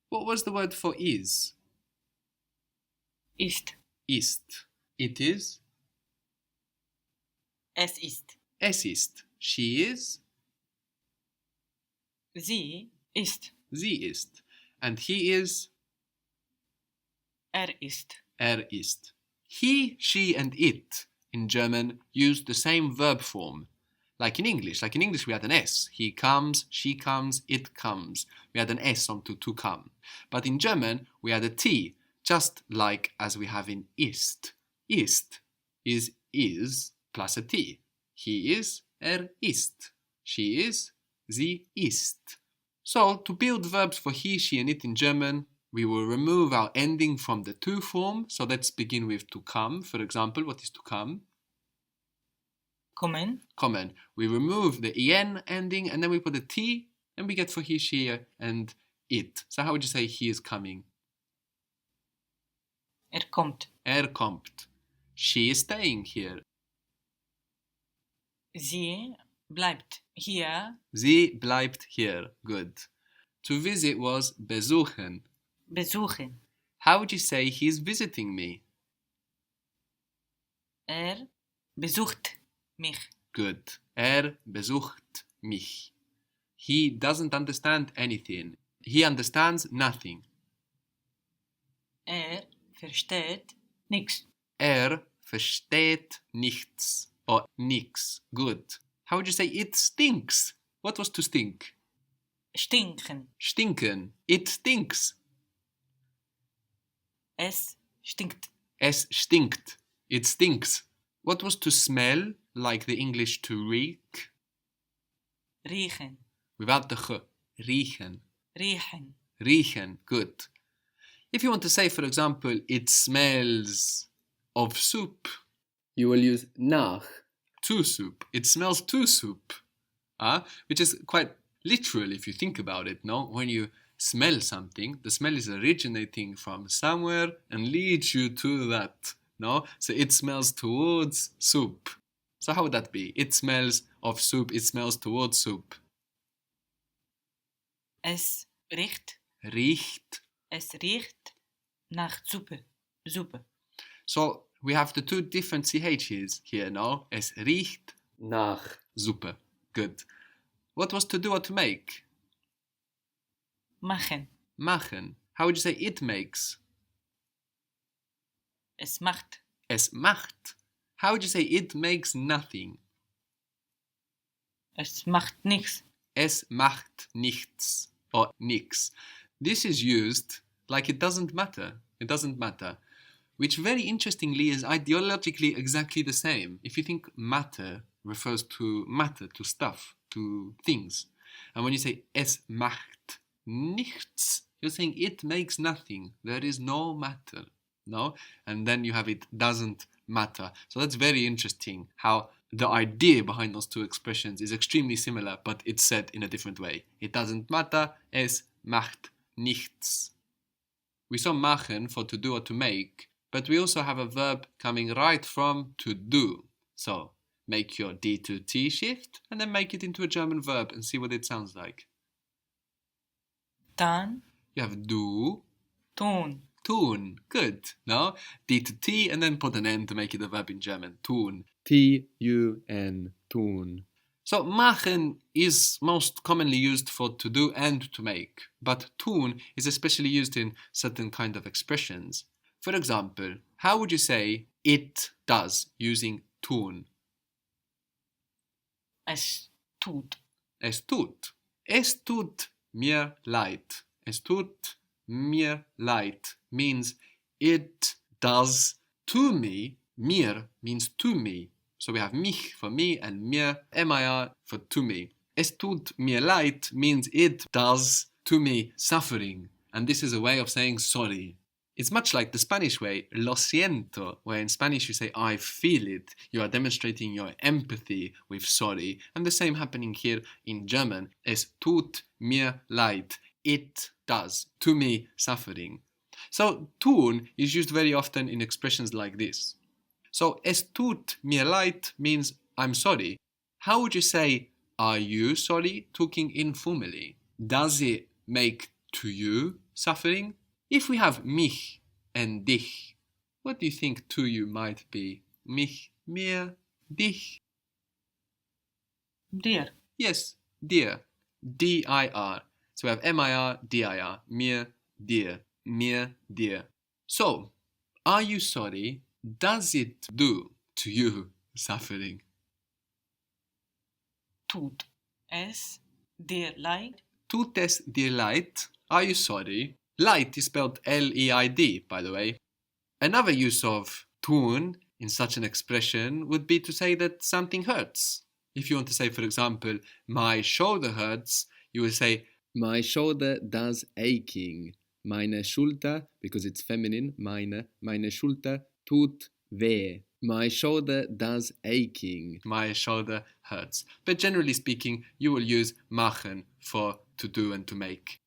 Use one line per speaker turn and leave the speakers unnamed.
What was the word for is?
Ist.
Ist. It is?
Es ist.
Es ist. She is?
Sie ist.
Sie ist. And he is?
Ist.
Ist. He, she and it in German use the same verb form. Like in English we had an S. He comes, she comes, it comes. We had an S onto to come. But in German we had a T, just like as we have in ist. Ist is plus a T. He is, ist. She is, sie ist. So to build verbs for he, she and it in German, we will remove our ending from the to form. So let's begin with to come. For example, what is to come?
Kommen.
Kommen. We remove the en ending and then we put a t and we get for he, she and it. So how would you say he is coming?
Kommt.
Kommt. She is staying here.
Sie bleibt hier.
Sie bleibt hier. Good. To visit was besuchen.
Besuchen.
How would you say he is visiting me?
Besucht mich.
Good. Besucht mich. He doesn't understand anything. He understands nothing.
Versteht nichts.
Versteht nichts. Or nix. Good. How would you say it stinks? What was to stink?
Stinken.
Stinken. It stinks.
Es stinkt.
Es stinkt. It stinks. What was to smell, like the English to reek?
Riechen.
Without the ch. Riechen.
Riechen.
Riechen. Good. If you want to say, for example, it smells of soup, you will use nach. To soup. It smells to soup. Which is quite literal if you think about it, no? When you smell something, the smell is originating from somewhere and leads you to that, no? So it smells towards soup. So how would that be? It smells of soup, it smells towards soup.
Es riecht.
Riecht.
Es riecht nach Suppe. Suppe.
So we have the two different CHs here, no? Es riecht nach Suppe. Good. What was to do or to make?
Machen.
Machen. How would you say it makes?
Es macht.
Es macht. How would you say it makes nothing?
Es macht nichts.
Es macht nichts. Or nix. This is used like it doesn't matter. It doesn't matter. Which very interestingly is ideologically exactly the same. If you think matter refers to matter, to stuff, to things. And when you say es macht nichts, you're saying it makes nothing. There is no matter. No? And then you have it doesn't matter. So that's very interesting how the idea behind those two expressions is extremely similar, but it's said in a different way. It doesn't matter. Es macht nichts. We saw machen for to do or to make, but we also have a verb coming right from to do. So make your D to T shift and then make it into a German verb and see what it sounds like.
Dann.
You have do.
Tun.
Tun. Good. No? D to T and then put an N to make it a verb in German. Tun. T-U-N. Tun. So machen is most commonly used for to do and to make, but tun is especially used in certain kind of expressions. For example, how would you say it does using tun?
Es tut.
Es tut. Es tut mir leid. Es tut mir leid means it does to me. Mir means to me. So we have mich for me and mir, mir for to me. Es tut mir leid means it does to me suffering. And this is a way of saying sorry. It's much like the Spanish way, lo siento, where in Spanish you say I feel it. You are demonstrating your empathy with sorry. And the same happening here in German. Es tut mir leid. It does to me suffering. So tun is used very often in expressions like this. So es tut mir leid means I'm sorry. How would you say are you sorry talking informally? Does it make to you suffering? If we have mich and dich, what do you think to you might be? Mich, mir, dich?
Dir.
Yes, dir. D-I-R. So we have M-I-R, D-I-R. Mir, dir. Mir, dir. So, are you sorry? Does it do to you suffering?
Tut es dir leid?
Tut es dir leid? Are you sorry? Leid is spelled L-E-I-D, by the way. Another use of tun in such an expression would be to say that something hurts. If you want to say, for example, my shoulder hurts, you will say, my shoulder does aching. Meine Schulter, because it's feminine, meine Schulter tut weh. My shoulder does aching. My shoulder hurts. But generally speaking, you will use machen for to do and to make.